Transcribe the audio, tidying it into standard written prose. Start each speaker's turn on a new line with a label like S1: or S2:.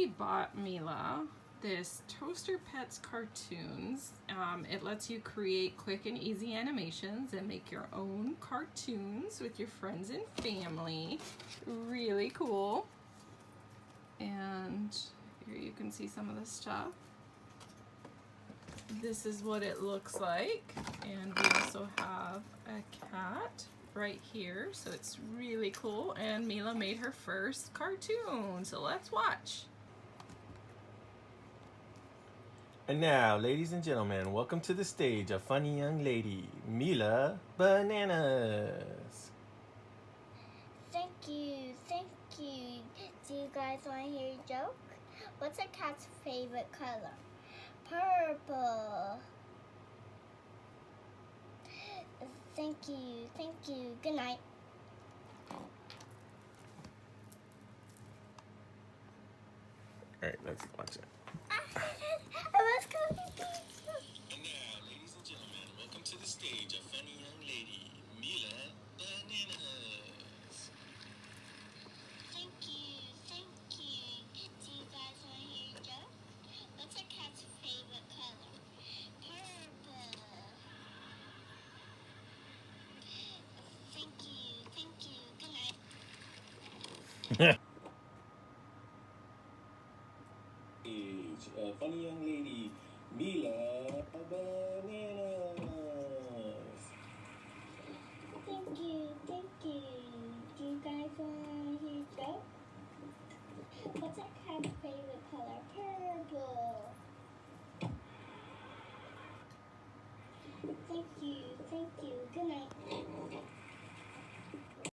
S1: Eddie bought Mila this Toaster Pets cartoons. It lets you create quick and easy animations and make your own cartoons with your friends and family. Really cool. And here you can see some of the stuff. This is what it looks like. And we also have a cat right here, so it's really cool. And Mila made her first cartoon, so let's watch.
S2: And now, ladies and gentlemen, welcome to the stage a funny young lady, Mila Bananas.
S3: Thank you. Do you guys want to hear a joke? What's a cat's favorite color? Purple. Thank you. Good night.
S2: All right, let's watch it.
S3: Let's go.
S2: And now, ladies and gentlemen, welcome to the stage a funny young lady, Mila Bananas.
S3: Thank you. Do you guys want to hear a joke? What's a cat's favorite color? Purple. Thank you. Good night.
S2: A funny young lady, Mila Bananas.
S3: Thank you. Do you guys want to hear a joke? What's a cat's favorite color? Purple. Thank you. Good night.